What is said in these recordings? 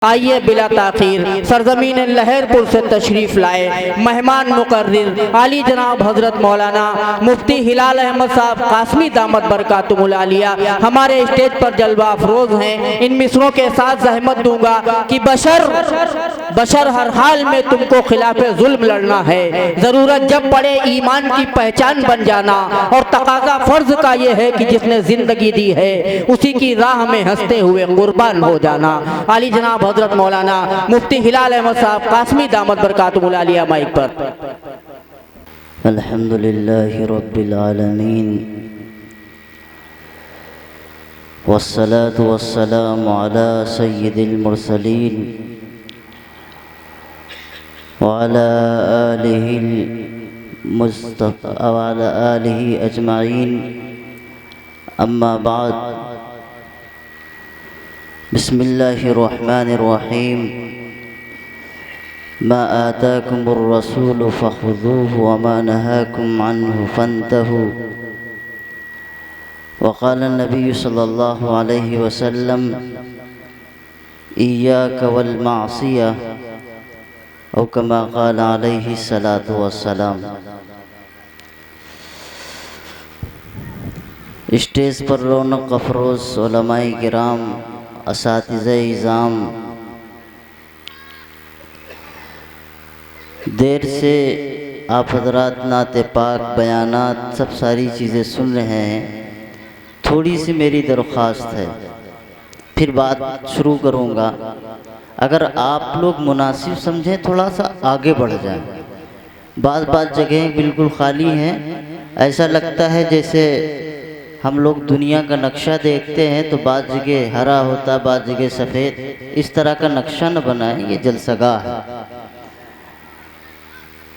आइए बिला ताखीर सरजमीन लहरपुर से तशरीफ़ लाए मेहमान मुकर्रिर आली जनाब हज़रत मौलाना मुफ्ती हिलाल अहमद साहब कासमी दामत बरकातुहुल आलिया हमारे स्टेज पर जलवा अफरोज़ हैं। इन मिसरों के साथ जहमत दूंगा कि बशर हर हाल में तुमको खिलाफे जुल्म लड़ना है। ज़रूरत जब पड़े ईमान की पहचान बन जाना और तकाजा फ़र्ज का ये है कि जिसने ज़िंदगी दी है उसी की राह में हंसते हुए कुर्बान हो जाना। आली जनाब हज़रत मौलाना मुफ्ती हिलाल अहमद साहब कासमी दामत बरकातुहुल आलिया माइक पर। अल्हम्दुलिल्लाहि रब्बिल आलमीन वस्सलातु वस्सलामु अला सय्यिदिल मुरसलीन व अला आलिहि अजमाइन अम्मा बाद। बिस्मिल्लाहिर्रहमानिर्रहीम। मा आताकुमुर रसूलु फखुज़ूहु व मा नहाकुम अन्हु फंतहू। वक़ाल नबी सल्लल्लाहु अलैहि वसल्लम इय्याका वल मासिया औ कमा क़ाल अलैहि सलातु वस्सलाम। स्टेज पर रौनक अफरोज़ उलमाए किराम, असातिज़े इज़ाम, देर से आप हज़रात नाते पाक बयानात सब सारी चीज़ें सुन रहे हैं। थोड़ी सी मेरी दरख्वास्त है, फिर बात शुरू करूँगा। अगर आप लोग मुनासिब समझें थोड़ा सा आगे बढ़ जाएं। बात जगहें बिल्कुल खाली हैं, ऐसा लगता है जैसे हम लोग दुनिया का नक्शा देखते हैं तो बाद जगह हरा होता, बाद जगह सफ़ेद। इस तरह का नक्शा न बनाएं, ये जलसगाह है।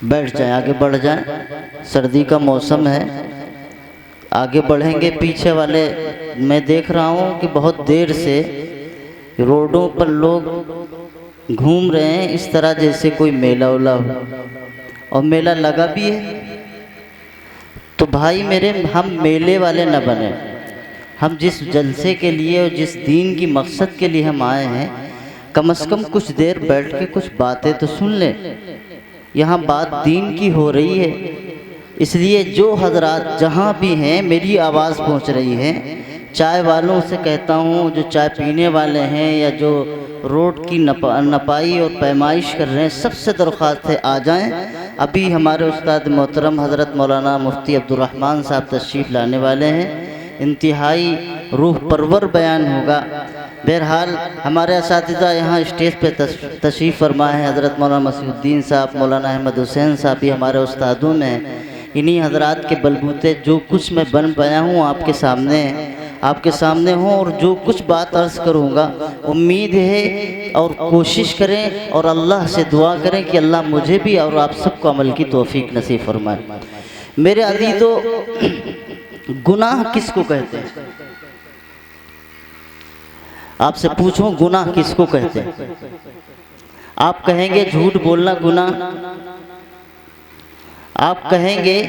बैठ जाएं, आगे बढ़ जाएं। सर्दी का मौसम है, आगे बढ़ेंगे। पीछे वाले मैं देख रहा हूँ कि बहुत देर से रोडों पर लोग घूम रहे हैं, इस तरह जैसे कोई मेला उला हो, और मेला लगा भी है। तो भाई मेरे, हम मेले वाले न बने। हम जिस जलसे के लिए और जिस दीन की मकसद के लिए हम आए हैं, कम से कम कुछ देर बैठ के कुछ बातें तो सुन लें। यहाँ बात दीन की हो रही है, इसलिए जो हजरात जहाँ भी हैं मेरी आवाज़ पहुँच रही है, चाय वालों से कहता हूँ, जो चाय पीने वाले हैं या जो रोड की नपाई और पैमाइश कर रहे हैं, सबसे दरख्वास्त है आ जाएं। अभी हमारे उस्ताद मोहतरम हज़रत मौलाना मुफ्ती अब्दुर्रहमान साहब तशरीफ़ लाने वाले हैं। इंतहाई रूह परवर बयान होगा। बहरहाल हमारे असातिज़ा यहाँ स्टेज पे तशरीफ़ फरमाए हैं। हज़रत मौलाना मसीहुद्दीन साहब, मौलाना अहमद हुसैन साहब भी हमारे उस्तादों में हैं। इन्हीं हजरात के बलबूते जो कुछ मैं बन पाया हूँ आपके सामने हूँ, और जो कुछ बात अर्ज़ करूँगा उम्मीद है और कोशिश करें और अल्लाह से दुआ करें कि अल्लाह मुझे भी और आप सबको अमल की तौफीक नसीब फरमाए। मेरे अज़ीज़ों, गुनाह किसको कहते हैं? आपसे पूछूं, गुनाह किसको कहते हैं? आप कहेंगे झूठ बोलना गुनाह, आप कहेंगे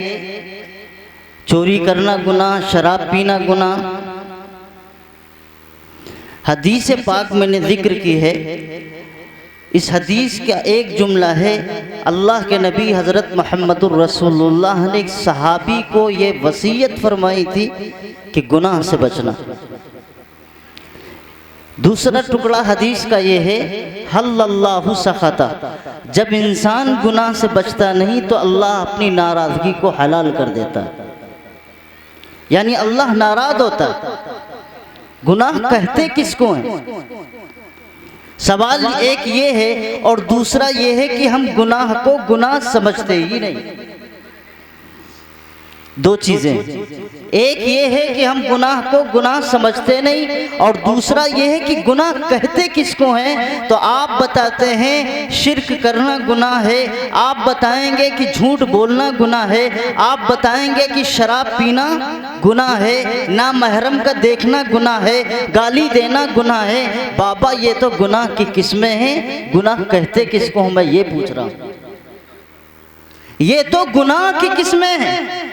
चोरी करना गुनाह, शराब पीना गुनाह। हदीस पाक मैंने जिक्र की है। इस हदीस का एक जुमला है, अल्लाह के नबी हज़रत मुहम्मदुर रसूलुल्लाह ने एक सहाबी को ये वसीयत फरमाई थी कि गुनाह से बचना। दूसरा टुकड़ा हदीस का ये है, हल्लल्लाहु सखता, जब इंसान गुनाह से बचता नहीं तो अल्लाह अपनी नाराज़गी को हलाल कर देता, यानी अल्लाह नाराज़ होता। गुनाह कहते किसको हैं? सवाल एक ये है, और दूसरा ये है कि हम गुनाह को गुनाह समझते ही नहीं। दो चीज़ें, एक ये है कि हम गुनाह को गुनाह समझते नहीं, और दूसरा ये है कि गुनाह कहते किसको हैं। तो आप बताते हैं शिर्क करना गुनाह है, आप बताएंगे कि झूठ बोलना गुनाह है, आप बताएंगे कि शराब पीना गुनाह है, ना महरम का देखना गुनाह है, गाली देना गुनाह है। बाबा ये तो गुनाह की किस्में हैं, गुनाह कहते किसको हूँ मैं ये पूछ रहा हूँ। ये तो गुनाह की किस्में हैं,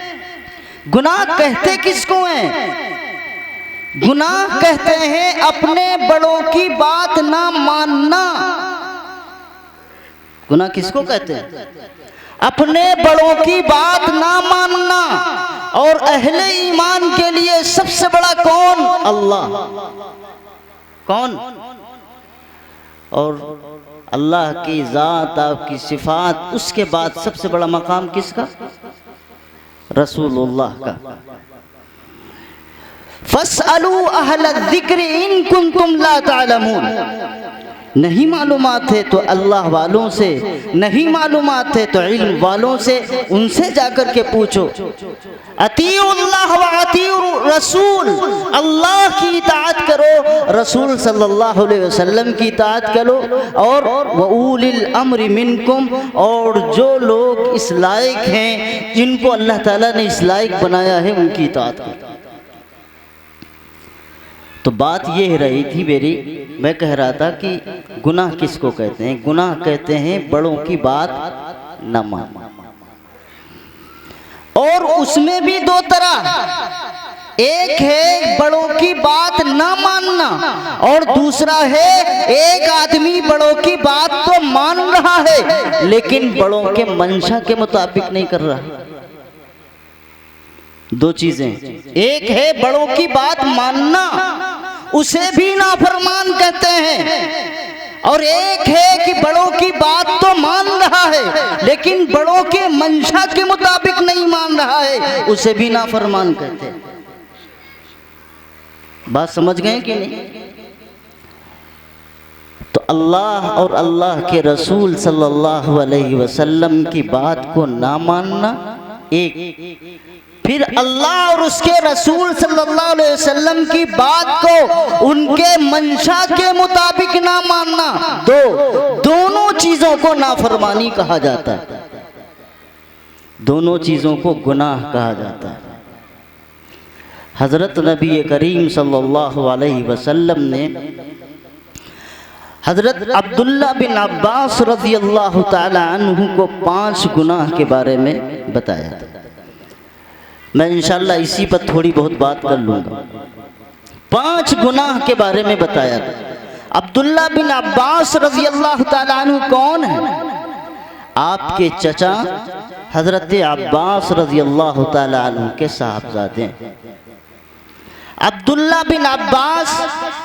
गुनाह कहते किसको हैं? गुनाह कहते हैं अपने बड़ों की बात ना मानना। गुनाह किसको कहते हैं? अपने बड़ों की बात ना मानना। और अहले ईमान के लिए सबसे बड़ा कौन? अल्लाह। कौन? और अल्लाह की ज़ात, आपकी सिफात, उसके बाद सबसे बड़ा मकाम किसका? रसूलुल्लाह का। फस्अलू अहल ज़िक्र इन कुंतुम ला तालमून। नहीं मालूमात है तो अल्लाह वालों से, नहीं मालूमात है तो इल्म वालों से, उनसे जाकर के पूछो। अतीउल्लाह व अतीउर रसूल, अल्लाह की इताअत करो, रसूल सल्लल्लाहु अलैहि वसल्लम की इताअत करो, और व उलिल अम्रि मिनकुम, और जो लोग इस लायक हैं, जिनको अल्लाह ताला ने इस लायक बनाया है, उनकी इताअत करो। तो बात ये रही थी मेरी, मैं कह रहा था कि गुनाह किसको कहते हैं? गुनाह कहते हैं बड़ों की बात न मानना। और उसमें भी दो तरह, एक है बड़ों की बात न मानना, और दूसरा है एक आदमी बड़ों की बात तो मान रहा है लेकिन बड़ों के मंशा के मुताबिक नहीं कर रहा। दो चीजें, एक है बड़ों की बात मानना, उसे भी नाफरमान कहते हैं, और एक है कि बड़ों की बात तो मान रहा है लेकिन बड़ों के मंशा के मुताबिक नहीं मान रहा है, उसे भी नाफरमान कहते हैं। बात समझ गए कि नहीं? तो अल्लाह और अल्लाह के रसूल सल्लल्लाहु अलैहि वसल्लम की बात को ना मानना एक, फिर अल्लाह और उसके रसूल सल्लल्लाहु अलैहि वसल्लम की बात को उनके मंशा के मुताबिक ना मानना दो। दोनों चीजों को नाफरमानी कहा जाता है, दोनों चीजों को गुनाह कहा जाता है। हजरत नबी करीम सल्लल्लाहु अलैहि वसल्लम ने हजरत अब्दुल्ला बिन अब्बास रज़ियल्लाहु ताला अन्हु को 5 गुनाह के बारे में बताया था। मैं इंशाअल्लाह इसी पर थोड़ी बहुत बात कर लूँगा। 5 गुनाह के बारे में बताया था। अब्दुल्ला बिन अब्बास रज़ियल्लाहु ताला अन्हु कौन है? आपके चचा हजरत अब्बास रज़ियल्लाहु ताला अन्हु के साहबजादे हैं। अब्दुल्ला बिन अब्बास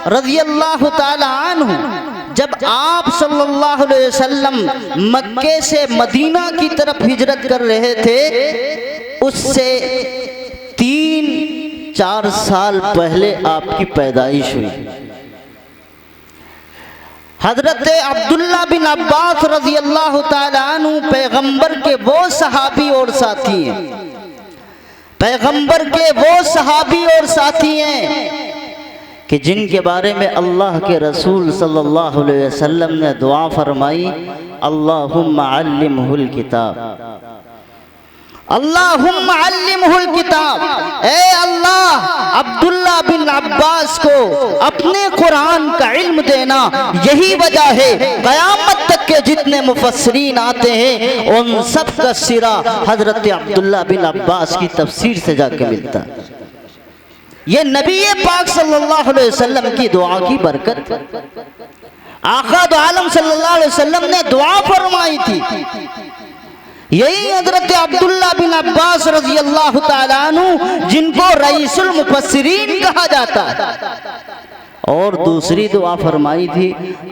रज़ियल्लाहु ताला अन्हु जब आप सल्लल्लाहु अलैहि वसल्लम मक्के से मदीना की तरफ हिजरत कर रहे थे, उससे 3-4 साल पहले आपकी पैदाइश हुई। हजरत अब्दुल्ला बिन अब्बास रज़ियल्लाहु ताला अन्हु पैगंबर के वो सहाबी और साथी हैं, पैगंबर के वो सहाबी और साथी हैं कि जिनके बारे में अल्लाह के रसूल सल्लल्लाहु अलैहि वसल्लम ने दुआ फरमाई, अल्लाहुम्मा अल्लिमहुल किताब, अल्लाहुम्मा अल्लिमहुल किताब। ए अल्लाह, अब्दुल्ला बिन अब्बास को अपने कुरान का इल्म देना। यही वजह है क़यामत तक के जितने मुफस्सिरीन आते हैं उन सब का सिरा हजरत अब्दुल्ला बिन अब्बास की तफसीर से जाके मिलता है। ये नबी पाक सल्लल्लाहु अलैहि वसल्लम की दुआ की बरकत, आका दो आलम सल्लल्लाहु अलैहि वसल्लम ने दुआ फरमाई थी। यही हजरत अब्दुल्ला बिन अब्बास रज़ियल्लाहु ताला अन्हु जिनको रईसुल मुफस्सिरीन कहा जाता है। और दूसरी दुआ फरमाई थी,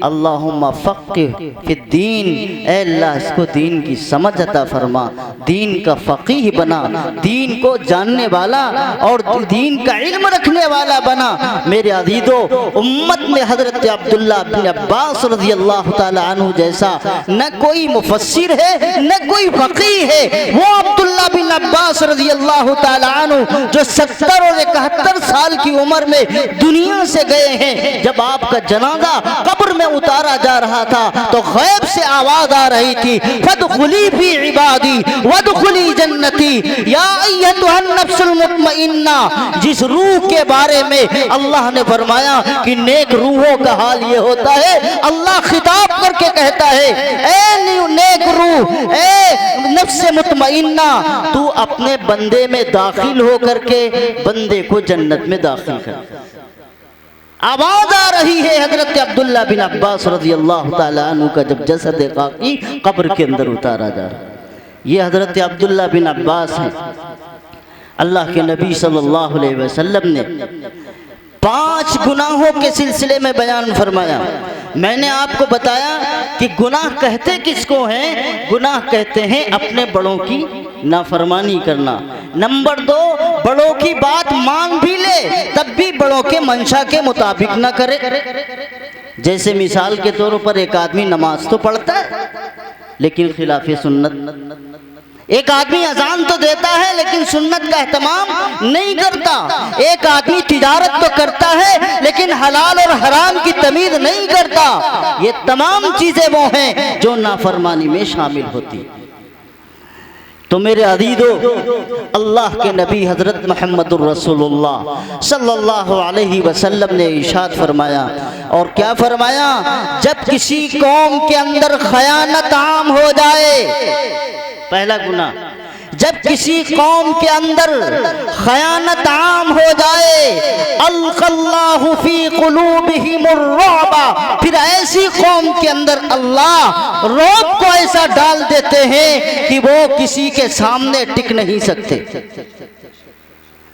अल्लाहुम्मा फ़क़्क़िह फ़िद्दीन, ऐ अल्लाह इसको दीन की समझ अता फरमा, दीन का फ़क़ीह बना, दीन को जानने वाला और दीन का इल्म रखने वाला बना। मेरे अज़ीज़ों, उम्मत में हज़रत अब्दुल्ला बिन अब्बास रज़ियल्लाहु ताला अन्हु जैसा न कोई मुफस्सिर है न कोई फ़क़ीह है। वो अब्दुल्ला बिन अब्बास रज़ियल्लाहु ताला अन्हु जो 70 और 71 साल की उम्र में दुनिया से गए हैं, जब आपका जनाजा कब्र में उतारा जा रहा था तो गैब से आवाज आ रही थी, फदखुली फी इबादी वदखुली जन्नती या अय्यतुहन नफ्सुल मुतमइन्ना। जिस रूह के बारे में अल्लाह ने फरमाया कि नेक रूहों का हाल ये होता है, अल्लाह खिताब करके कहता है, ए नेक रूह, ए नफ्स मुतमइन्ना, तू अपने बंदे में दाखिल हो करके बंदे को जन्नत में दाखिल कर। आवाज आ रही है हजरत अब्दुल्ला बिन अब्बास रज़ियल्लाहु ताला अन्हु का, जब जसद खाकी कब्र के अंदर उतारा जा रहा है। ये हजरत अब्दुल्ला बिन अब्बास हैं। अल्लाह के नबी सल्लल्लाहु अलैहि वसल्लम ने 5 गुनाहों के सिलसिले में बयान फरमाया। मैंने आपको बताया कि गुनाह कहते किसको हैं? गुनाह कहते हैं अपने बड़ों की नाफरमानी करना। नंबर 2, बड़ों की बात मान भी ले तब भी बड़ों के मंशा के मुताबिक ना करे। जैसे मिसाल के तौर पर एक आदमी नमाज तो पढ़ता है लेकिन खिलाफे सुन्नत, एक आदमी अजान तो देता है लेकिन सुन्नत का एहतमाम नहीं करता, एक आदमी तिजारत तो करता है लेकिन हलाल और हराम की तमीज नहीं करता। ये तमाम चीजें वो हैं जो नाफरमानी में शामिल होती। तो मेरे अजीजों, अल्लाह के नबी हजरत मोहम्मदुर रसूलुल्लाह सल्लल्लाहु अलैहि वसल्लम ने इरशाद फरमाया, और क्या फरमाया? जब किसी कौम के अंदर खयानत आम हो जाए, पहला गुनाह, जब किसी कौम के अंदर खयानत आम हो जाए, अल्क़ल्लाहु फी क़ुलूबिहिमुर रुअबा, फिर ऐसी कौम के अंदर अल्लाह रौब को ऐसा डाल देते हैं कि वो किसी के सामने टिक नहीं सकते।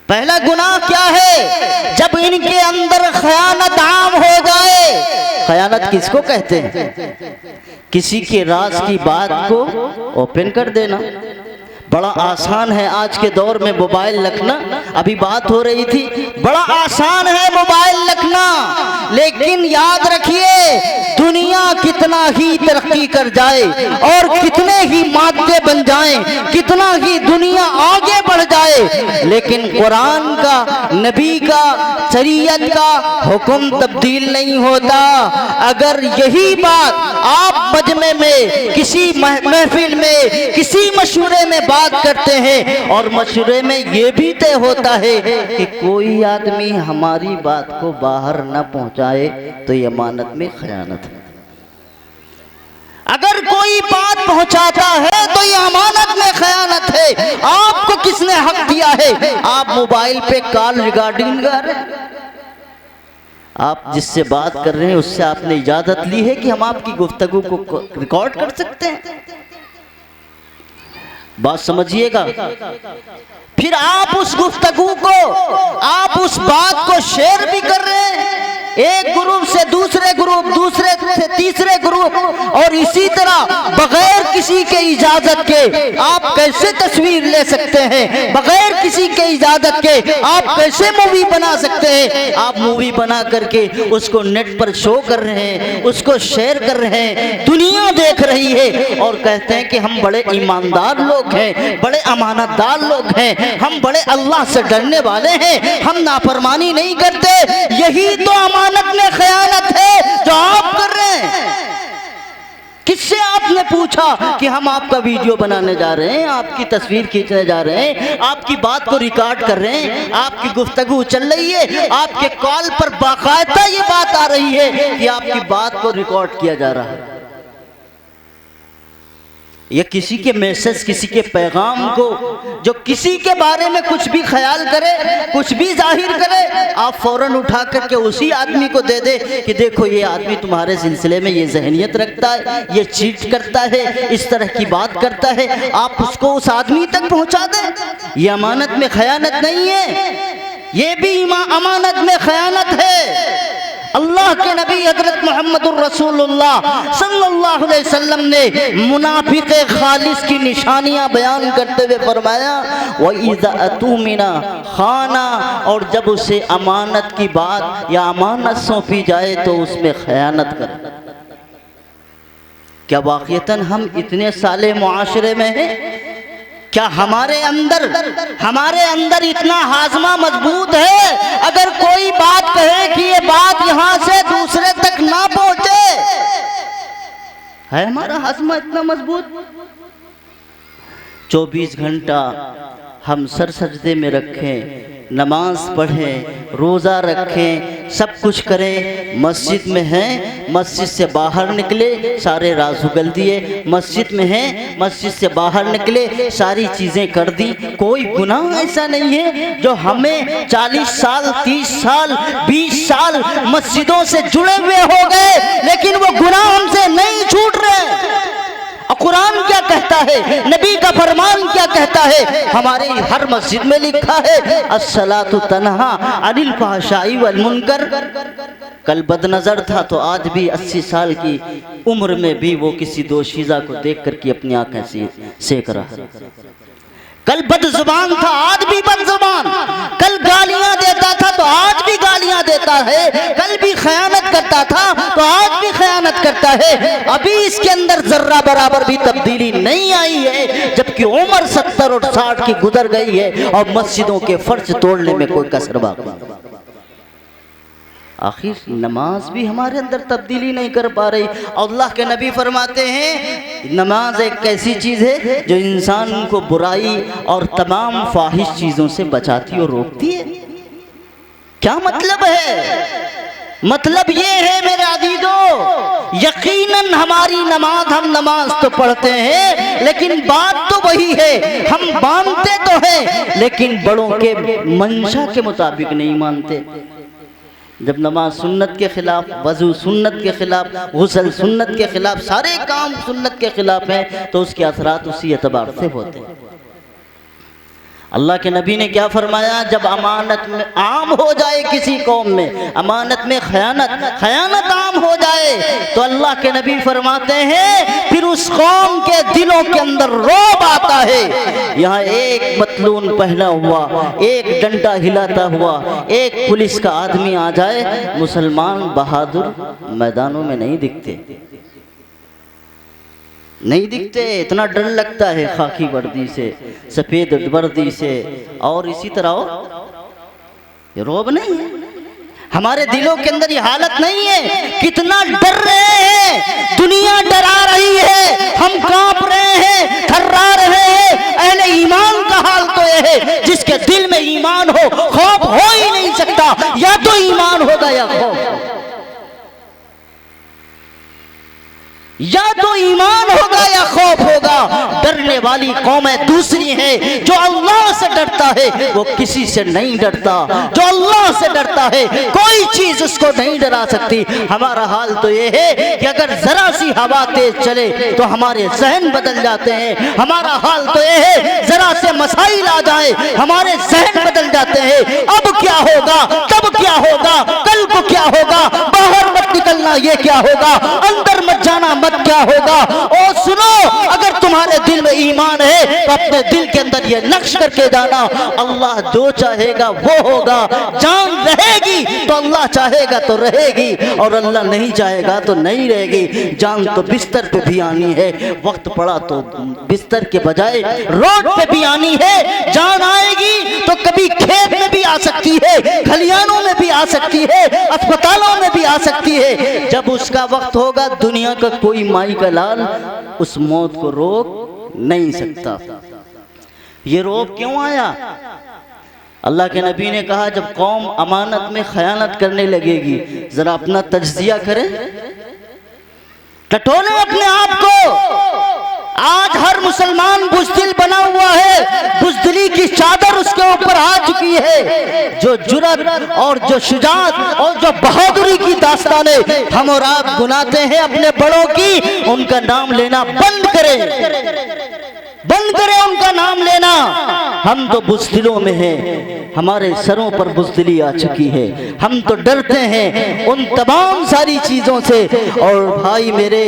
पहला गुनाह क्या है? जब इनके अंदर खयानत आम हो जाए। खयानत किसको कहते हैं? किसी के राज की बात को ओपन कर देना। बड़ा आसान है आज के दौर में मोबाइल रखना, अभी बात हो रही थी, बड़ा आसान है मोबाइल रखना, लेकिन याद रखिए दुनिया कितना ही तरक्की कर जाए और कितने ही मादे बन जाएं, कितना ही दुनिया आगे बढ़ जाए, लेकिन कुरान का, नबी का, शरीयत का हुक्म तब्दील नहीं होता। अगर यही बात आप मजमे में, किसी महफिल में, किसी मशवरे में बात करते हैं और मशवरे में ये भी तय होता है कि कोई आदमी हमारी बात को बाहर न पहुंचाए तो ये अमानत में खयानत है। अगर कोई बात पहुंचाता है तो ये अमानत में खयानत है। आपको किसने हक दिया है? आप मोबाइल पे कॉल रिकॉर्डिंग कर रहे हैं, आप जिससे बात कर रहे हैं उससे आपने इजाजत ली है कि हम आपकी गुफ्तगू को रिकॉर्ड कर सकते हैं? बात समझिएगा। फिर आप उस गुफ्तगू को, आप उस बात को शेयर भी कर रहे हैं, एक ग्रुप से दूसरे ग्रुप, दूसरे से तीसरे ग्रुप, और इसी तरह बगैर किसी के इजाजत के आप कैसे तस्वीर ले सकते हैं? बगैर किसी के इजाजत के आप कैसे मूवी बना सकते हैं? आप मूवी बना करके उसको नेट पर शो कर रहे हैं, उसको शेयर कर रहे हैं, दुनिया देख रही है और कहते हैं कि हम बड़े ईमानदार लोग हैं, बड़े अमानतदार लोग हैं, हम बड़े अल्लाह से डरने वाले हैं, हम नाफरमानी नहीं करते। यही तो अमानत में खयानत है जो आप कर रहे हैं। किससे आपने पूछा कि हम आपका वीडियो बनाने जा रहे हैं, आपकी तस्वीर खींचने जा रहे हैं, आपकी बात को रिकॉर्ड कर रहे हैं, आपकी गुफ्तगू चल रही है, आपके कॉल पर बाकायदा ये बात आ रही है कि आपकी बात को रिकॉर्ड किया जा रहा है। या किसी के मैसेज, किसी के पैगाम को, जो किसी के बारे में कुछ भी ख्याल करे, कुछ भी जाहिर करे, आप फौरन उठा करके उसी आदमी को दे दे कि देखो ये आदमी तुम्हारे सिलसिले में ये जहनियत रखता है, ये चीट करता है, इस तरह की बात करता है, आप उसको उस आदमी तक पहुंचा दें। ये अमानत में खयानत नहीं है, ये भी अमानत में खयानत है। अल्लाह के नबी हजरत मोहम्मदुर रसूलुल्लाह सल्लल्लाहु अलैहि वसल्लम ने मुनाफिक खालिस की निशानियां बयान करते हुए फरमाया, व इज़ा अतुमिना खाना, और जब उसे अमानत की बात या अमानत सौंपी जाए तो उसमें खयानत कर। क्या वाक़ईतन हम इतने साले मुआशरे में हैं? क्या हमारे अंदर इतना हाजमा मजबूत है? अगर कोई बात कहे कि ये बात यहां से दूसरे तक ना पहुंचे, है हमारा हाजमा इतना मजबूत? 24 घंटा हम सर सजदे में रखें, नमाज पढ़ें, रोज़ा रखें, सब कुछ करें, मस्जिद में हैं, मस्जिद से बाहर निकले सारे राज उगल दिए, मस्जिद में हैं, मस्जिद से बाहर निकले सारी चीज़ें कर दी। कोई गुनाह ऐसा नहीं है जो हमें 40 साल 30 साल 20 साल मस्जिदों से जुड़े हुए हो गए लेकिन वो गुनाह हमसे नहीं छूट रहे। और कुरान क्या कहता है, नबी का फरमान क्या कहता है, हमारे हर मस्जिद में लिखा है अस्सलातु तन्हा अनिल फहशाई वल मुनकर। कल बदनजर था तो आज भी 80 साल की उम्र में भी वो किसी दोशीज़ा को देख कर के अपनी आंखें सेक रहा है। कल बदजुबान था आज भी बदजुबान, कल गालियां देता था तो आज भी गालियां देता है, कल भी खयानत करता था तो आज भी खयानत करता है। अभी इसके अंदर जर्रा बराबर भी तब्दीली नहीं आई है, जबकि उम्र 70 और 60 की गुजर गई है और मस्जिदों के फर्श तोड़ने में कोई कसर बाकी नहीं। आखिर नमाज भी हमारे अंदर तब्दीली नहीं कर पा रही। अल्लाह के नबी फरमाते हैं नमाज एक ऐसी चीज़ है जो इंसान को बुराई और तमाम फाहिश चीज़ों से बचाती और रोकती है। क्या मतलब है? मतलब ये है मेरे अजीजों, यकीनन हमारी नमाज, हम नमाज तो पढ़ते हैं लेकिन बात तो वही है, हम मानते तो हैं लेकिन बड़ों के मंशा के मुताबिक नहीं मानते। जब नमाज सुन्नत के खिलाफ, वज़ू सुन्नत के खिलाफ, गुस्ल सुन्नत के खिलाफ, सारे काम सुन्नत के खिलाफ हैं तो उसके असरात उसी एतबार से होते हैं। अल्लाह के नबी ने क्या फरमाया, जब अमानत में आम हो जाए किसी कौम में, अमानत में खयानत आम हो जाए तो अल्लाह के नबी फरमाते हैं फिर उस कौम के दिलों के अंदर रौब आता है। यहाँ एक मतलून पहना हुआ, एक डंडा हिलाता हुआ, एक पुलिस का आदमी आ जाए, मुसलमान बहादुर मैदानों में नहीं दिखते, नहीं दिखते। इतना डर लगता है खाकी वर्दी से, सफेद वर्दी से, और इसी तरह ये रौब नहीं है। हमारे दिलों के अंदर ये हालत नहीं है। कितना डर रहे हैं, दुनिया डरा रही है, हम कांप रहे हैं, थर्रा रहे हैं। अहले ईमान का हाल तो ये है जिसके दिल में ईमान हो, खौफ हो ही नहीं सकता। या तो ईमान होगा या खौफ, या तो ईमान होगा या खौफ होगा। डरने वाली कौमें दूसरी हैं। जो अल्लाह से डरता है वो किसी से नहीं डरता, जो अल्लाह से डरता है कोई चीज उसको नहीं डरा सकती। हमारा हाल तो ये है कि अगर जरा सी हवा तेज चले तो हमारे जहन बदल जाते हैं। हमारा हाल तो ये है जरा से मसाइल आ जाए हमारे जहन बदल जाते हैं। अब क्या होगा, तब क्या होगा, कल को क्या होगा, बाहर मत निकलना ये क्या होगा, अंदर मत जाना मत क्या होगा। और सुनो, अगर तुम्हारे दिल में ईमान है तो अपने दिल के अंदर ये नक्श करके जाना, अल्लाह जो चाहेगा वो होगा। जान रहेगी तो अल्लाह चाहेगा तो रहेगी, और अल्लाह नहीं चाहेगा तो नहीं रहेगी। जान तो बिस्तर पे भी आनी है, वक्त पड़ा तो बिस्तर के बजाय रोड पे भी आनी है। जान आएगी तो कभी खेत में भी आ सकती है, खलियानों में भी आ सकती है, अस्पतालों में भी आ सकती है। जब उसका वक्त होगा दुनिया का कोई माई का लाल उस मौत को रोक नहीं सकता। ये रोक क्यों आया? अल्लाह के नबी ने कहा जब कौम अमानत में खयानत करने लगेगी, जरा अपना तज्जिया करें, टटोले अपने आप को। आज हर मुसलमान बुज़दिल बना हुआ है, बुज़दिली की चादर उसके ऊपर आ चुकी है। जो जुर्रत और जो शुजाअत और जो बहादुरी की दास्तानें हम और आप गुनाते हैं अपने बड़ों की, उनका नाम लेना बंद करें, बंद करें उनका नाम लेना। हम तो बुज़दिलों में हैं, हमारे सरों पर बुज़दिली आ चुकी है, हम तो डरते हैं उन तमाम सारी चीज़ों से। और भाई मेरे,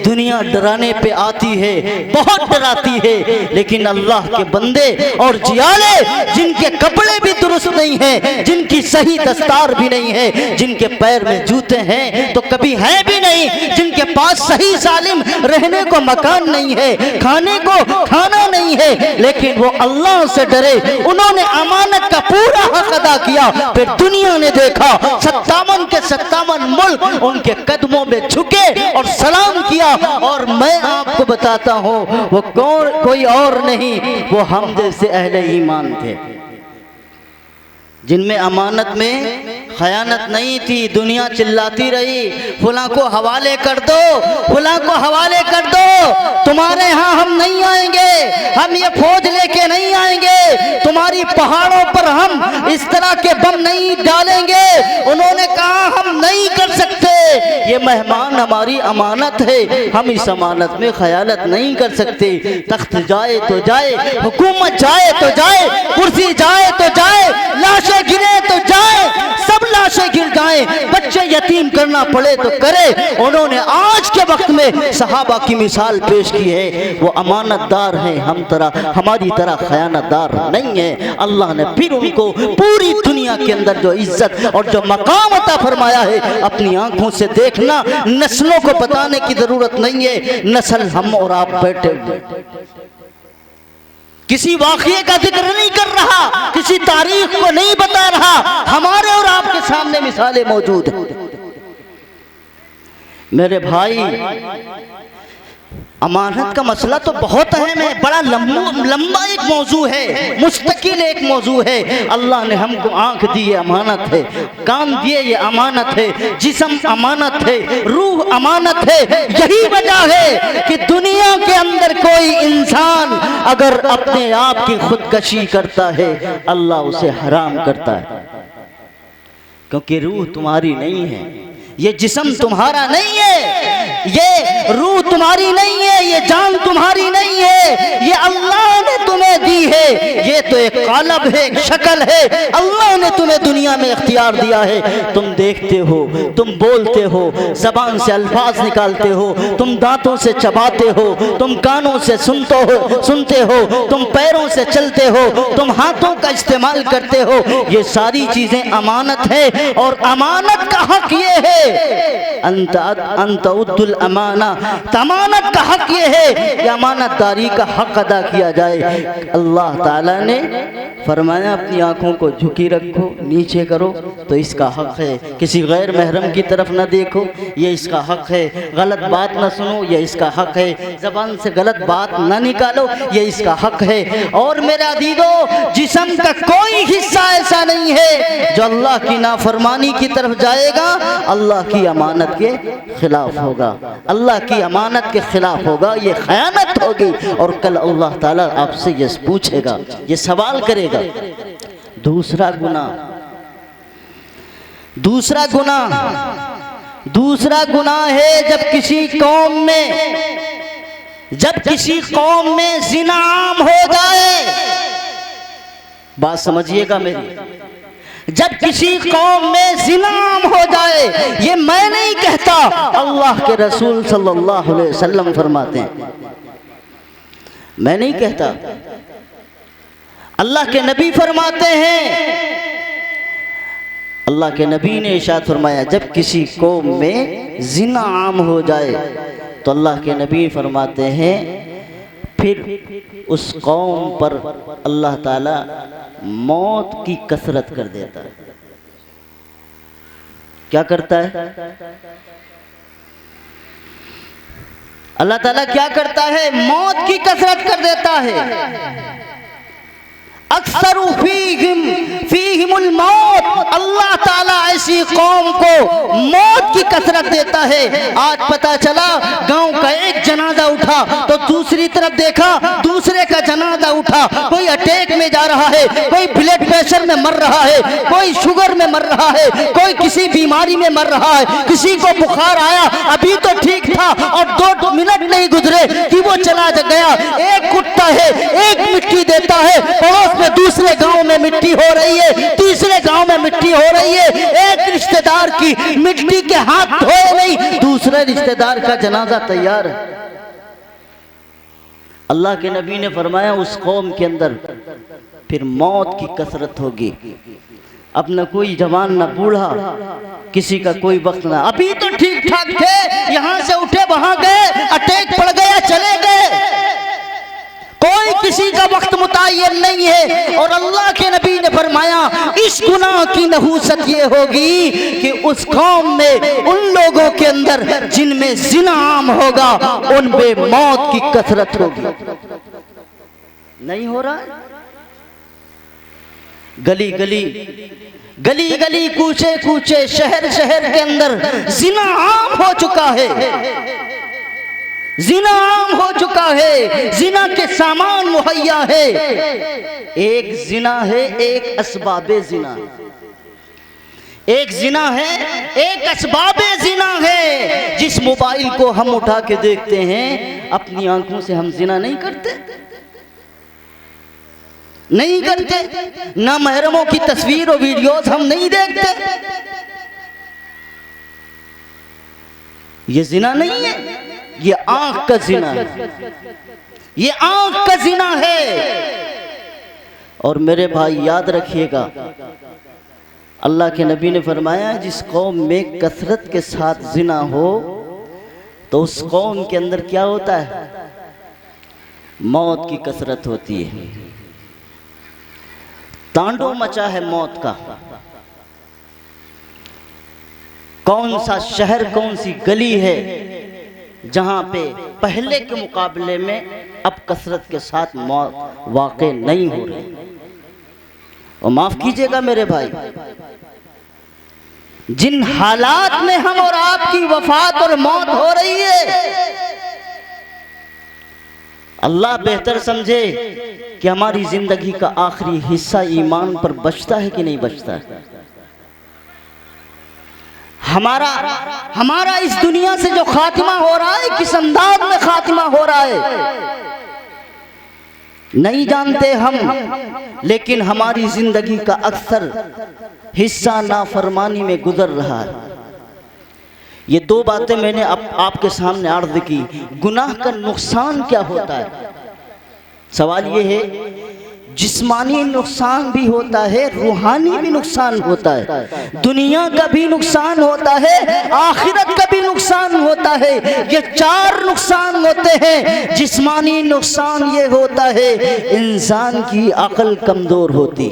दुनिया डराने पे आती है, बहुत डराती है, लेकिन अल्लाह के बंदे और जियाले जिनके कपड़े भी दुरुस्त नहीं हैं, जिनकी सही दस्तार भी नहीं है, जिनके पैर में जूते हैं तो कभी हैं भी नहीं, जिनके पास सही सालिम रहने को मकान नहीं है, खाने को खाना नहीं है, लेकिन वो अल्लाह से डरे, उन्होंने अमानत का पूरा हक अदा किया। फिर दुनिया ने देखा 57 के 57 मुल्क उनके कदमों में झुके और सलाम किया। और मैं आपको बताता हूं वो कोई और नहीं, वो हम जैसे अहले ईमान थे। जिनमें अमानत में खयानत नहीं थी। दुनिया चिल्लाती रही, फलां को हवाले कर दो, फलां को हवाले कर दो, तुम्हारे यहाँ हम नहीं आएंगे, हम ये फौज लेके नहीं आएंगे, तुम्हारी पहाड़ों पर हम इस तरह के बम नहीं डालेंगे। उन्होंने कहा हम नहीं कर सकते, ये मेहमान हमारी अमानत है, हम इस अमानत में खयानत नहीं कर सकते। तख्त जाए तो जाए, हुकूमत जाए तो जाए, कुर्सी जाए तो जाए, लाशें गिरे तो जाए, सब लाशें गिर जाए, बच्चे यतीम करना पड़े तो करे। उन्होंने आज के वक्त में सहाबा की मिसाल पेश की है। वो अमानतदार हैं, हम तरह हमारी तरह खयानतदार नहीं है। अल्लाह ने फिर उनको पूरी दुनिया के अंदर जो इज्जत और जो मकाम अता फरमाया है, अपनी आंखों से देखना, नस्लों को बताने की जरूरत नहीं है। नस्ल हम और आप बैठे हुए, किसी वाक़ये का जिक्र नहीं कर रहा, किसी तारीख को नहीं बता रहा, हमारे और आपके सामने मिसालें मौजूद हैं। मेरे भाई, अमानत का मसला तो बहुत अहम है, बड़ा लंबा एक मौजू है, मुस्तकिल एक मौजू है। अल्लाह ने हमको आंख दी, ये अमानत है, कान दिए, ये अमानत है, जिस्म अमानत है, रूह अमानत है। यही वजह है कि दुनिया के अंदर कोई इंसान अगर अपने आप की खुदकशी करता है, अल्लाह उसे हराम करता है, क्योंकि रूह तुम्हारी नहीं है, ये जिस्म तुम्हारा नहीं है, ये रूह तुम्हारी नहीं है, ये जान तुम्हारी नहीं है, ये अल्लाह ने तुम्हें दी है। ये तो एक कालब है, एक शक्ल है, अल्लाह ने तुम्हें दुनिया में इख्तियार दिया है। तुम देखते हो, तुम बोलते हो, जबान से अल्फाज निकालते हो, तुम दांतों से चबाते हो, तुम कानों से सुनते हो, तुम पैरों से चलते हो, तुम हाथों का इस्तेमाल करते हो। ये सारी चीजें अमानत है, और अमानत का हक ये है, अंत उद्दुल अमाना, अमानत का हक ये है कि अमानतदारी का हक अदा किया जाए। अल्लाह ताला ने फरमाया अपनी आंखों को झुकी रखो, नीचे करो, तो इसका हक है। किसी गैर महरम की तरफ न देखो, ये इसका हक है। गलत बात न सुनो, ये इसका हक है। जबान से गलत बात न निकालो, ये इसका हक है। और मेरा दीदो, जिस्म का कोई हिस्सा ऐसा नहीं है जो अल्लाह की नाफरमानी की तरफ जाएगा, अल्लाह की अमानत के खिलाफ होगा, अल्लाह की अमानत के खिलाफ होगा, ये खयानत होगी। और कल अल्लाह ताला आपसे ये पूछेगा, ये सवाल करेगा। दूसरा गुनाह है जब किसी कौम में जिना आम हो जाए। बात समझिएगा मेरी, जब किसी कौम में जिना आम हो जाए, ये मैं नहीं कहता, अल्लाह के रसूल सल्लल्लाहु अलैहि वसल्लम फरमाते हैं, मैं नहीं कहता, अल्लाह के नबी फरमाते हैं। अल्लाह के नबी ने इरशाद फरमाया, जब किसी कौम में जिना आम हो जाए, तो अल्लाह के नबी फरमाते हैं फिर उस कौम पर अल्लाह ताला मौत की कसरत कर देता है। क्या करता है अल्लाह ताला? क्या करता है? मौत की कसरत कर देता है। अक्सर फीहिमुल मौत, अल्लाह ताला ऐसी कौम को मौत की कसरत देता है। आज पता चला गांव का एक जनाजा उठा तो दूसरी तरफ देखा दूसरे का जनाजा उठा। कोई अटैक में जा रहा है, कोई ब्लड प्रेशर में मर रहा है, कोई शुगर में मर रहा है, कोई किसी बीमारी में मर रहा है, किसी को बुखार आया, अभी तो ठीक था और 2 मिनट नहीं गुजरे कि वो चला गया। एक कुत्ता है, एक मिट्टी देता है, पड़ोस में दूसरे गांव में मिट्टी हो रही है, तीसरे गांव में मिट्टी हो रही है। एक रिश्तेदार की मिट्टी के हाथ धोए नहीं, दूसरे रिश्तेदार का जनाजा तैयार है। अल्लाह के नबी ने फरमाया उस कौम के अंदर फिर मौत की कसरत होगी। अब न कोई जवान न बूढ़ा, किसी का कोई वक्त ना, अभी तो ठीक ठाक थे, यहां से उठे वहां गए, अटैक पड़ गया चले गए, कोई किसी का वक्त मुतय्यन नहीं है। और अल्लाह के नबी ने फरमाया इस गुनाह की नहूसत ये होगी कि उस कौम में उन लोगों के अंदर जिनमें जिना आम होगा, उनमें मौत की कसरत होगी। नहीं हो रहा, गली गली गली गली कूचे कूचे शहर शहर के अंदर जिना आम हो चुका है, जिना आम हो चुका है, जिना के सामान मुहैया है। एक जिना है, एक असबाबे जिना, एक जिना है, एक असबाबे जिना है। जिस मोबाइल को हम उठा के देखते हैं, अपनी आंखों से हम जिना नहीं करते, नहीं करते। ना महरमों की तस्वीर और वीडियोस हम नहीं देखते। ये जिना नहीं है, ये आंख का जिना है, ये आंख का जिना है। और मेरे भाई याद रखिएगा, अल्लाह के नबी ने फरमाया जिस कौम में कसरत के साथ जिना हो तो उस कौम के अंदर क्या होता है? मौत की कसरत होती है, तांडव मचा है मौत का। कौन सा शहर, कौन सी गली है जहां पे पहले के मुकाबले में अब कसरत के साथ मौत वाक़ई नहीं हो रही? और माफ कीजिएगा मेरे भाई, जिन हालात में हम और आपकी वफात और मौत हो रही है, अल्लाह बेहतर समझे कि हमारी जिंदगी का आखिरी हिस्सा ईमान पर बचता है कि नहीं बचता है। हमारा इस दुनिया से जो खात्मा हो रहा है, किस अंदाज में खात्मा हो रहा है नहीं जानते हम, लेकिन हमारी जिंदगी का अक्सर हिस्सा नाफरमानी में गुजर रहा है। ये दो बातें मैंने आपके सामने अर्ज की। गुनाह का नुकसान क्या होता है? सवाल ये है, जिस्मानी नुकसान भी होता है, रूहानी भी नुकसान होता है, दुनिया का भी नुकसान होता है, आखिरत का भी नुकसान होता है। ये चार नुकसान होते हैं। जिस्मानी नुकसान ये होता है, इंसान की अक्ल कमजोर होती,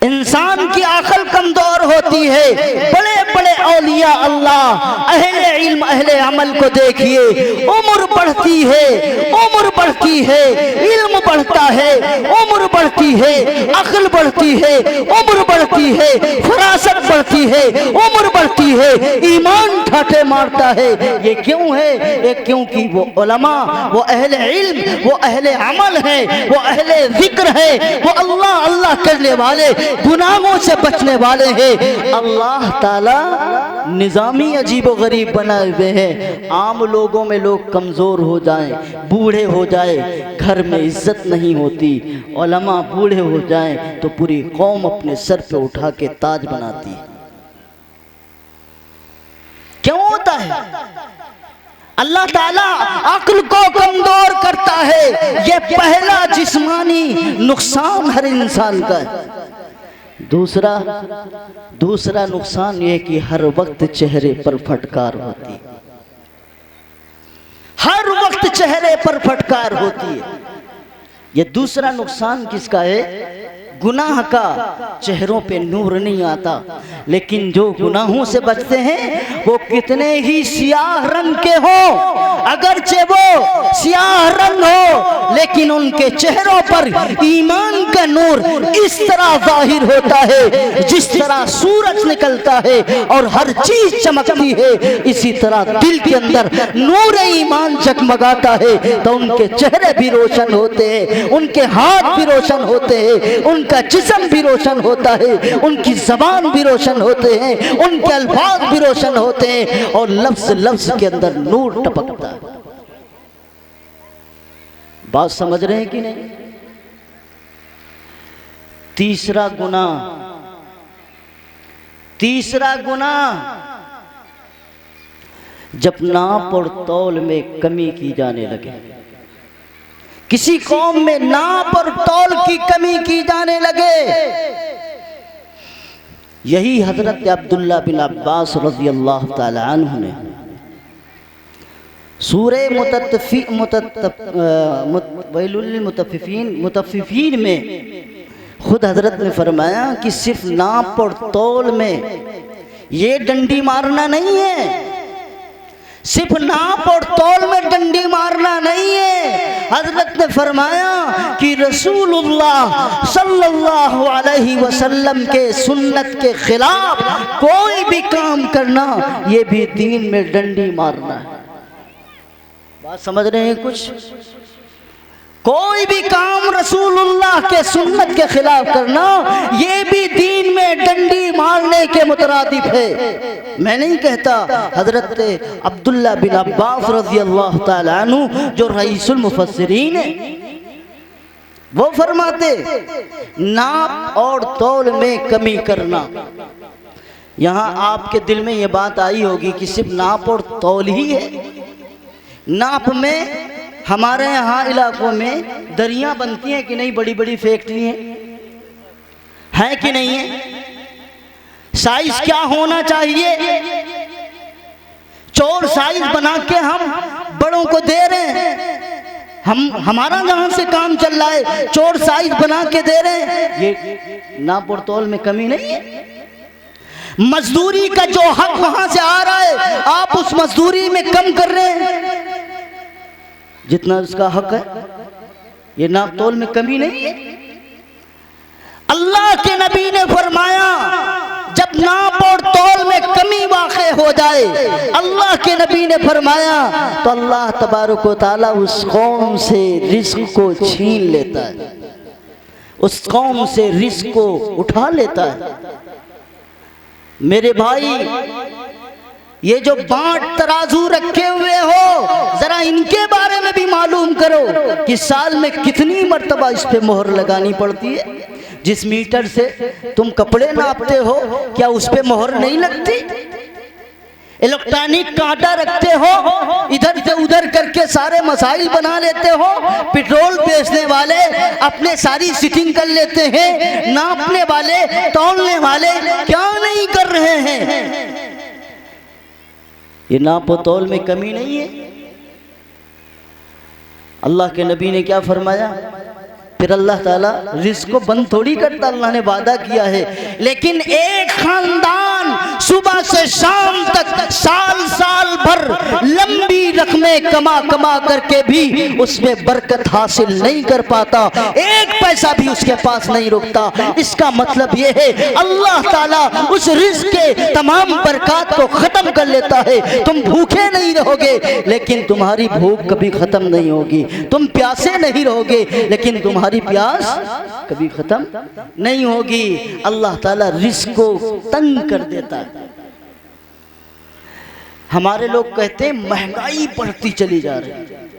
इंसान की अक्ल कमजोर होती है। बड़े बड़े औलिया अल्लाह, अहले इल्म अहले अमल को देखिए, उम्र बढ़ती है, उम्र बढ़ती है, इल्म बढ़ता है, उम्र बढ़ती है, अक्ल बढ़ती है, उम्र बढ़ती है, फरासत बढ़ती है, उम्र बढ़ती है, ईमान ठाटे मारता है। ये क्यों है? ये क्योंकि वो उलमा, वो अहले इल्म, वो अहले अमल है, वो अहले जिक्र है, वो अल्लाह अल्लाह करने वाले, गुनाहों से बचने वाले हैं। अल्लाह ताला निज़ामी अजीबो गरीब बनाए हुए हैं। आम लोगों में लोग कमज़ोर हो जाएं, बूढ़े हो जाए, घर में इज्जत नहीं होती। उलमा बूढ़े हो जाएं तो पूरी कौम अपने सर पे उठा के ताज बनाती है। क्यों होता है? अल्लाह ताला अक्ल को कमजोर करता है। यह पहला जिस्मानी नुकसान हर इंसान का है। दूसरा नुकसान यह कि हर वक्त चेहरे पर फटकार होती, हर वक्त चेहरे पर फटकार होती है। यह दूसरा नुकसान किसका है? गुनाह का। चेहरों पे नूर नहीं आता, लेकिन जो गुनाहों से बचते हैं वो कितने ही सियाह रंग के हो, अगरचे वो सियाह रंग हो, लेकिन उनके चेहरों पर ईमान का नूर इस तरह जाहिर होता है जिस तरह सूरज निकलता है और हर चीज चमकती है, इसी तरह दिल के अंदर नूर ईमान जगमगाता है। तो उनके चेहरे भी रोशन होते हैं, उनके हाथ भी रोशन होते हैं, उनका जिस्म भी रोशन होता है, उनकी जबान भी रोशन होते हैं, उनके अल्फाज भी रोशन होते हैं, और लफ्ज लफ्ज के अंदर नूर टपकता है। बात समझ रहे हैं कि नहीं? तीसरा गुनाह जब नाप और तौल में कमी की जाने लगे, किसी कौम में नाप और तौल की कमी की जाने लगे, यही हजरत अब्दुल्ला बिन अब्बास रज़ी अल्लाह ताला अन्हु ने सूरे मुतफ़्फ़िफ़ीन में खुद हजरत ने फरमाया कि सिर्फ नाप और तौल में ये डंडी मारना नहीं है, सिर्फ नाप और तौल में डंडी मारना नहीं है, हजरत ने फरमाया कि रसूलुल्लाह सल्लल्लाहु अलैहि वसल्लम के सुन्नत के खिलाफ कोई भी काम करना ये भी दीन में डंडी मारना है। बात समझ रहे हैं कुछ? कोई भी काम रसूलुल्लाह के सुन्नत के खिलाफ करना ये भी दीन में डंडी मारने के मुतरादिफ है। मैं नहीं कहता, हजरत अब्दुल्ला बिन अब्बास रज़ी अल्लाह ताला अन्हु जो रईसुल मुफस्सिरीन है वो फरमाते नाप और तौल में कमी करना। यहाँ आपके दिल में ये बात आई होगी कि सिर्फ नाप और तौल ही है। नाप में हमारे यहाँ इलाकों में दरियाँ बनती हैं कि नहीं, बड़ी बड़ी फैक्ट्री हैं कि नहीं है? साइज क्या होना चाहिए? चौर साइज बना के हम बड़ों को दे रहे हैं। हमारा जहाँ से काम चल रहा है चौर साइज बना के दे रहे हैं। ये नाप और तौल में कमी नहीं है। मजदूरी का जो हक वहां से आ रहा है आप उस मजदूरी में कम कर रहे हैं जितना उसका हक है। ये नाप तोल में कमी नहीं है। अल्लाह के नबी ने फरमाया जब नाप और तौल में कमी वाक़े हो जाए, अल्लाह के नबी ने फरमाया तो अल्लाह तबारक व तआला उस कौम से रिज़्क़ को छीन लेता है, उस कौम से रिज़्क़ को उठा लेता है। मेरे भाई ये जो बाट तराजू रखे हुए हो जरा इनके बारे में भी मालूम करो कि साल में कितनी मर्तबा इस पे मोहर लगानी पड़ती है। जिस मीटर से तुम कपड़े नापते हो क्या उस पे मोहर नहीं लगती? इलेक्ट्रॉनिक कांटा रखते हो, इधर से उधर करके सारे मसाइल बना लेते हो। पेट्रोल बेचने वाले अपने सारी सिटिंग कर लेते हैं, नापने वाले तौलने वाले क्या नहीं कर रहे हैं? ये नाप और तौल में कमी नहीं है। अल्लाह के नबी ने क्या फरमाया? फिर अल्लाह ताला रिज़्क़ को बंद थोड़ी करता, अल्लाह ने वादा किया है। लेकिन एक खानदान सुबह से शाम तक साल साल भर लंबी रकमें कमा कमा करके भी उसमें बरकत हासिल नहीं कर पाता, एक पैसा भी उसके पास नहीं रुकता। इसका मतलब ये है अल्लाह ताला उस रिज़्क़ के तमाम बरकत को ख़त्म कर लेता है। तुम भूखे नहीं रहोगे लेकिन तुम्हारी भूख कभी ख़त्म नहीं होगी। तुम प्यासे नहीं रहोगे लेकिन तुम्हारी प्यास कभी खत्म नहीं होगी। अल्लाह ताला रिज़्क़ को तंग कर देता है। हमारे लोग कहते हैं महंगाई बढ़ती चली जा रही है,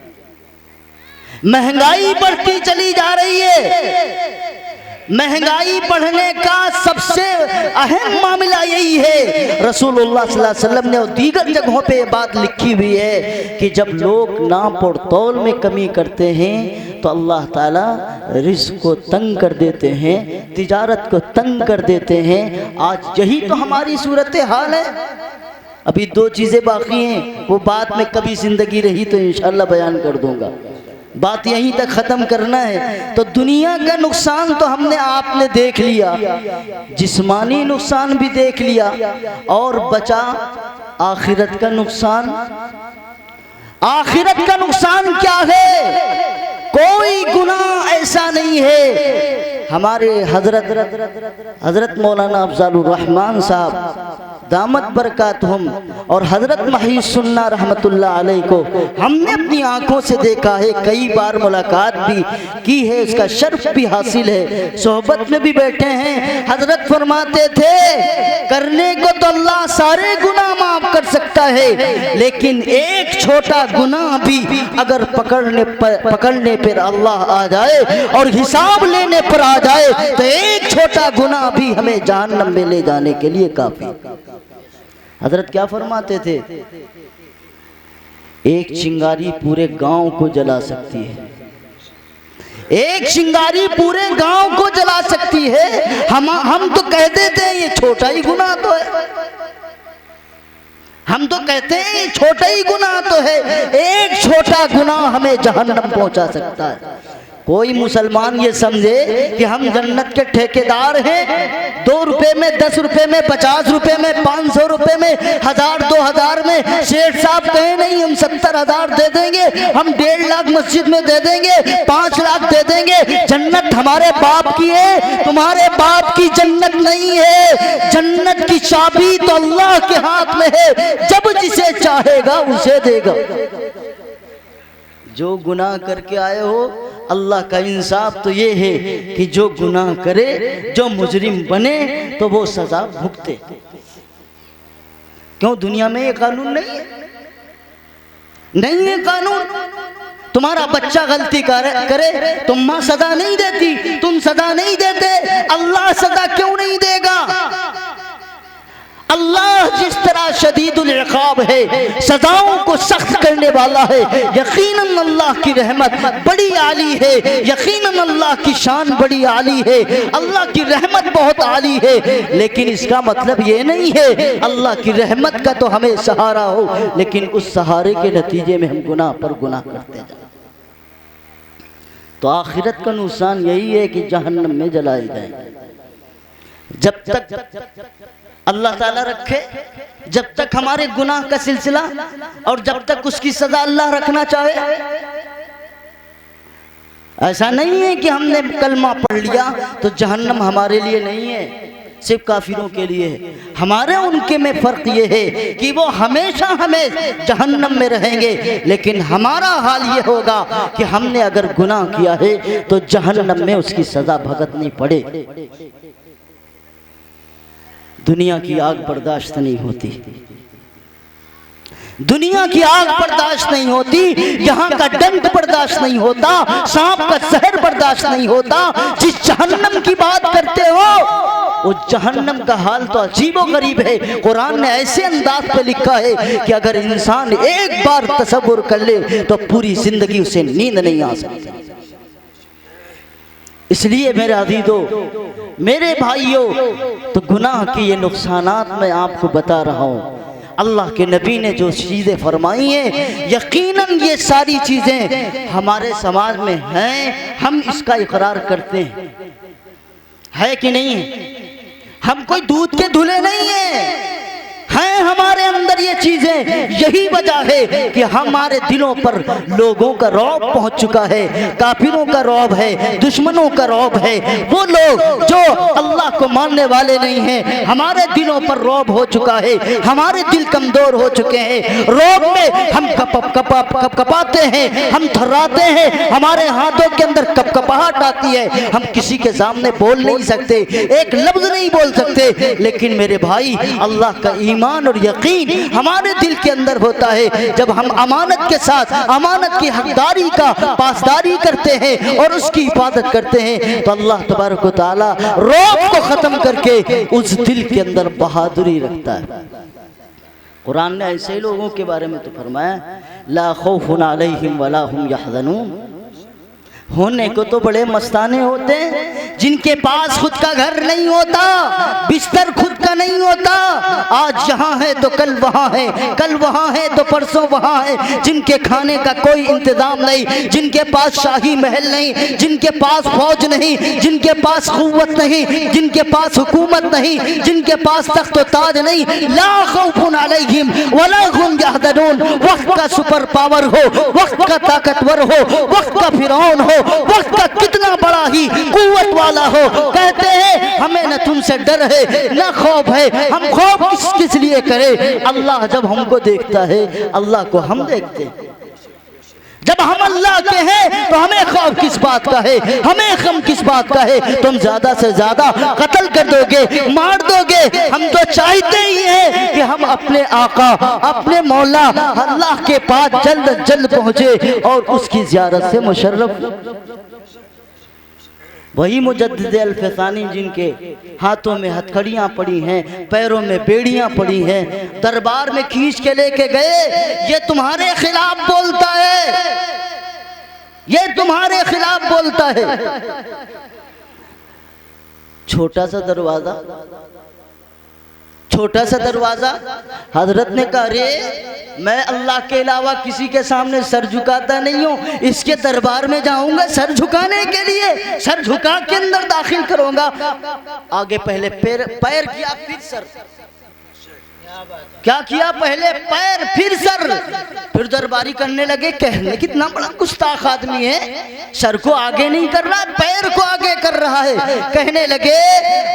महंगाई बढ़ती चली जा रही है। महंगाई बढ़ने का सबसे अहम मामला यही है। रसूलुल्लाह सल्लल्लाहु अलैहि वसल्लम ने और दीगर जगहों पे ये बात लिखी हुई है कि जब लोग नाप और तौल में कमी करते हैं तो अल्लाह ताला रिज़्क़ को तंग कर देते हैं, तिजारत को तंग कर देते हैं। आज यही तो हमारी सूरत हाल है। अभी दो चीज़ें बाकी हैं, वो बात में कभी ज़िंदगी रही तो इंशाअल्लाह बयान कर दूंगा। बात यहीं तक ख़त्म करना है। तो दुनिया का नुकसान तो हमने आपने देख लिया, जिस्मानी नुकसान भी देख लिया, और बचा आखिरत का नुकसान। आखिरत का नुकसान क्या है? कोई गुनाह ऐसा नहीं है। हमारे हजरत मौलाना अफजालुर रहमान साहब दामत बरकातहुम और हजरत मही सुन्ना रहमतुल्लाह अलैह को हमने अपनी आंखों से देखा है, कई बार मुलाकात भी की है, उसका शर्फ भी हासिल है, सोहबत में भी बैठे हैं। हजरत फरमाते थे करने को तो अल्लाह सारे गुनाह माफ कर सकता है, लेकिन एक छोटा गुनाह भी अगर पकड़ने पर अल्लाह आ जाए और हिसाब लेने पर आ जाए तो एक छोटा गुनाह भी हमें जहन्नम में ले जाने के लिए काफी। हजरत क्या फरमाते थे? एक चिंगारी पूरे गांव को जला सकती है, एक चिंगारी पूरे गांव को जला सकती है। हम तो कह देते हैं ये छोटा ही गुनाह तो है, हम तो कहते हैं छोटा ही गुनाह तो है। एक छोटा गुनाह हमें जहन्नम पहुंचा सकता है। कोई मुसलमान ये समझे कि हम जन्नत के ठेकेदार हैं, 2 रुपए में, 10 रुपए में, 50 रुपए में, 500 रुपए में, 1000 2000 में। सेठ साहब कहे नहीं हम 70,000 दे देंगे, हम 1.5 लाख मस्जिद में दे देंगे, 5 लाख दे देंगे। जन्नत हमारे बाप की है, तुम्हारे बाप की जन्नत नहीं है। जन्नत की चाबी तो अल्लाह के हाथ में है, जब जिसे चाहेगा उसे देगा। जो गुनाह करके आए हो, अल्लाह का इंसाफ तो ये है कि जो गुनाह करे, जो मुजरिम बने तो वो सजा भुगते। क्यों दुनिया में ये कानून नहीं है? नहीं है कानून। तुम्हारा बच्चा गलती करे तुम माँ सजा नहीं देती, तुम सजा नहीं देते, अल्लाह सजा क्यों नहीं देगा? अल्लाह जिस तरह शदीदुल इक़ाब है, सजाओं को सख्त करने वाला है, यकीनन अल्लाह की रहमत बड़ी आली है, यकीनन अल्लाह की शान बड़ी आली है, अल्लाह की रहमत बहुत आली है। लेकिन इसका मतलब ये नहीं है अल्लाह की रहमत का तो हमें सहारा हो, लेकिन उस सहारे के नतीजे में हम गुनाह पर गुनाह करते जाए तो आखिरत का नुकसान यही है कि जहन्नम में जलाए जाएंगे। जब तक अल्लाह ताला रखे, जब तक हमारे गुनाह का सिलसिला और जब तक उसकी सजा अल्लाह रखना चाहे। ऐसा नहीं है कि हमने कलमा पढ़ लिया तो जहन्नम हमारे लिए नहीं है, सिर्फ काफिरों के लिए है। हमारे उनके में फर्क ये है कि वो हमेशा हमें जहन्नम में रहेंगे, लेकिन हमारा हाल ये होगा कि हमने अगर गुनाह किया है तो जहन्नम में उसकी सजा भुगतनी पड़े। दुनिया की आग बर्दाश्त नहीं होती, दुनिया की आग बर्दाश्त नहीं होती, यहाँ का डंक बर्दाश्त नहीं होता, सांप का जहर बर्दाश्त नहीं होता। जिस जहन्नम की बात करते हो वो जहन्नम का हाल तो अजीबो गरीब है। कुरान ने ऐसे अंदाज पे लिखा है कि अगर इंसान एक बार तसव्वुर कर ले तो पूरी जिंदगी उसे नींद नहीं आ सकती। इसलिए मेरे अजीजों, मेरे भाइयों, तो गुनाह के ये नुकसानात मैं आपको बता रहा हूँ। अल्लाह के नबी ने जो चीज़ें फरमाई हैं, यकीनन ये सारी चीज़ें हमारे समाज में हैं, हम इसका इकरार करते हैं, है कि नहीं है? हम कोई दूध के धुले नहीं हैं, हमारे अंदर ये चीजें। यही वजह है कि हमारे दिलों पर लोगों का रौब पहुंच चुका है, काफिरों का रौब है, दुश्मनों का रौब है। वो लोग जो अल्लाह को मानने वाले नहीं हैं, हमारे दिलों पर रौब हो चुका है, हमारे दिल कमजोर हो चुके हैं। रौब में हम कपाते हैं, हम थर्राते हैं, हमारे हाथों के अंदर कपकपाहट आती है, हम किसी के सामने बोल नहीं सकते, एक लफ्ज नहीं बोल सकते। लेकिन मेरे भाई, अल्लाह का ईमान और यकीन हमारे दिल के अंदर होता है जब हम अमानत के साथ अमानत की हकदारी का पासदारी करते हैं और उसकी हिफाजत करते हैं, तो अल्लाह तबारक व तआला रौब को खत्म करके उस दिल के अंदर बहादुरी रखता है। कुरान ने ऐसे लोगों के बारे में तो फरमाया, ला खौफुन अलैहिम वला हुम यहज़नून। होने को तो बड़े मस्ताने होते हैं, जिनके पास खुद का घर नहीं होता, बिस्तर खुद का नहीं होता, आज यहाँ है तो कल वहाँ है, कल वहाँ है तो परसों वहाँ है, जिनके खाने का कोई इंतजाम नहीं, जिनके पास शाही महल नहीं, जिनके पास फौज नहीं, जिनके पास कुव्वत नहीं, जिनके पास हुकूमत नहीं, जिनके पास तख्त व ताज नहीं। ला खौफुन अलैहिम वला हुम यहज़नून। वक्त का सुपर पावर हो, वक्त का ताकतवर हो, वक्त का फिरौन हो, वक्त का कितना बड़ा ही कुव्वत वाला हो, कहते हैं हमें न तुमसे डर है न खौफ है। हम खौफ किस लिए करें? अल्लाह जब हमको देखता है, अल्लाह को हम देखते हैं। जब हम अल्लाह के हैं तो हमें खौफ किस बात का है, हमें गम किस बात का है? तुम ज्यादा से ज्यादा कत्ल कर दोगे, मार दोगे। हम तो चाहते ही हैं कि हम अपने आका, अपने मौला अल्लाह के पास जल्द जल्द पहुंचे और उसकी ज़ियारत से मुशर्रफ। वही मुजद्दिद अल-फसानी जिनके हाथों में हथकड़ियाँ पड़ी हैं, पैरों में बेड़ियाँ पड़ी हैं, दरबार में खींच के लेके गए, ये तुम्हारे खिलाफ बोलता है, ये तुम्हारे खिलाफ बोलता है। छोटा सा दरवाजा, छोटा सा दरवाज़ा। हजरत ने कहा, अरे मैं अल्लाह के अलावा किसी के सामने सर झुकाता नहीं हूँ, इसके दरबार में जाऊंगा सर झुकाने के लिए, सर झुका के अंदर दाखिल करूंगा। आगे पहले पैर किया, फिर सर। क्या किया? पहले पैर फिर सर। फिर दरबारी करने लगे, कहने कितना बड़ा गुस्ताख आदमी है, सर को आगे नहीं कर रहा, पैर को आगे कर रहा है। कहने लगे,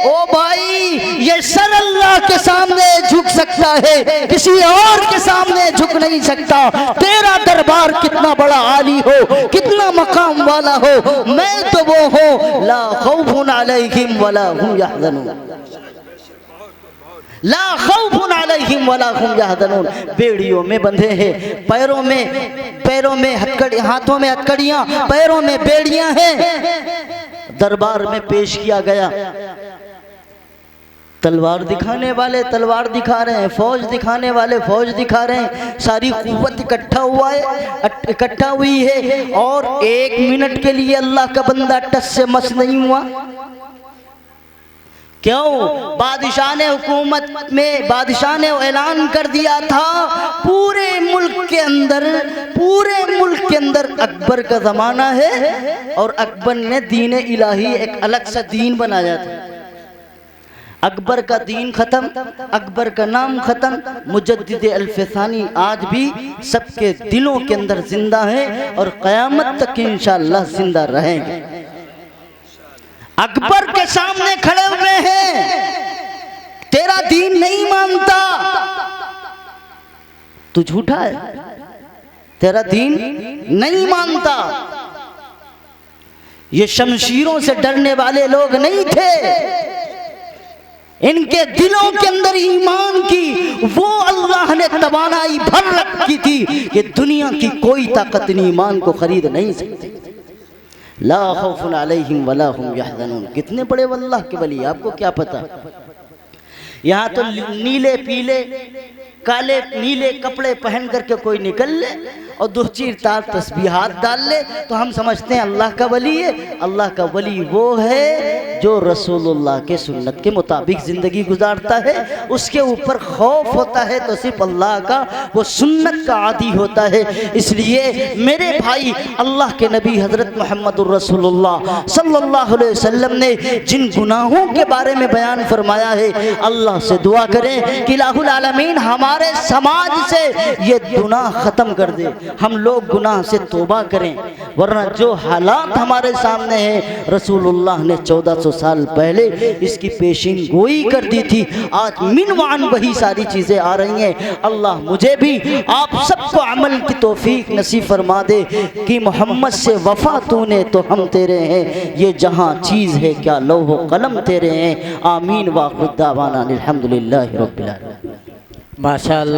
ओ भाई, ये सर अल्लाह के सामने झुक सकता है, किसी और के सामने झुक नहीं सकता। तेरा दरबार कितना बड़ा आली हो, कितना मकाम वाला हो, मैं तो वो हूँ, ला खौफुन अलैहिम वला हुम यहज़नून, ला खौफुन अलैहिम वला हुम यहज़नून। बेड़ियों में बंधे हैं, पैरों में हथकड़ी, हाथों में हथकड़ियां, पैरों में बेड़ियां हैं। दरबार में पेश किया गया। तलवार दिखाने वाले तलवार दिखा रहे हैं, फौज दिखाने वाले फौज दिखा रहे हैं। सारी कुव्वत इकट्ठा हुई है और 1 मिनट के लिए अल्लाह का बंदा टस से मस नहीं हुआ। क्यों? बादशाह ने हुकूमत में, बादशाह ने ऐलान कर दिया था पूरे मुल्क के अंदर अकबर का ज़माना है और अकबर ने दीन इलाही एक अलग सा दीन बनाया था। अकबर का दीन ख़त्म, अकबर का नाम ख़त्म। मुजद्दिद अल्फ़सानी आज भी सबके दिलों के अंदर जिंदा है और क़यामत तक इंशाअल्लाह जिंदा रहेंगे। अकबर के सामने खड़े हुए हैं, तेरा दीन नहीं मानता, तू झूठा है, तेरा दीन नहीं मानता। ये शमशीरों से डरने वाले लोग नहीं थे, इनके दिलों के अंदर ईमान की वो अल्लाह ने तवानाई भर रखी थी कि दुनिया की कोई ताकत इन ईमान को खरीद नहीं सकती। ला खौफुन अलैहिम वला हुम यहज़नून। कितने बड़े अल्लाह के वली, आपको क्या पता। यहाँ तो नीले पीले काले नीले कपड़े पहन करके कोई निकल ले और 2-4 तार तस्बीहात डाल ले तो हम समझते हैं अल्लाह का वली है। अल्लाह का वली वो है जो रसूलुल्लाह के सुन्नत के मुताबिक ज़िंदगी गुजारता है, उसके ऊपर खौफ होता है तो सिर्फ अल्लाह का, वो सुन्नत का आदी होता है। इसलिए मेरे भाई, अल्लाह के नबी हज़रत मुहम्मदुर रसूलुल्लाह सल्लल्लाहु अलैहि वसल्लम ने जिन गुनाहों के बारे में बयान फरमाया है, अल्लाह से दुआ करें कि इलाहुल आलमीन हमारे समाज से ये गुनाह ख़त्म कर दे, हम लोग गुनाह से तौबा करें। वरना जो हालात हमारे सामने हैं, रसूलुल्लाह ने 1400 साल पहले इसकी पेशीन गोई कर दी थी। आज मिनवान वही सारी चीज़ें आ रही हैं। अल्लाह मुझे भी आप सबको अमल की तौफीक नसीब फरमा दे कि मोहम्मद से वफ़ा तूने तो हम तेरे हैं, ये जहाँ चीज़ है क्या लौह कलम तेरे हैं। आमीन व आखिर दावाना अल्हम्दुलिल्लाहि रब्बिल आलमीन। माशाअल्लाह।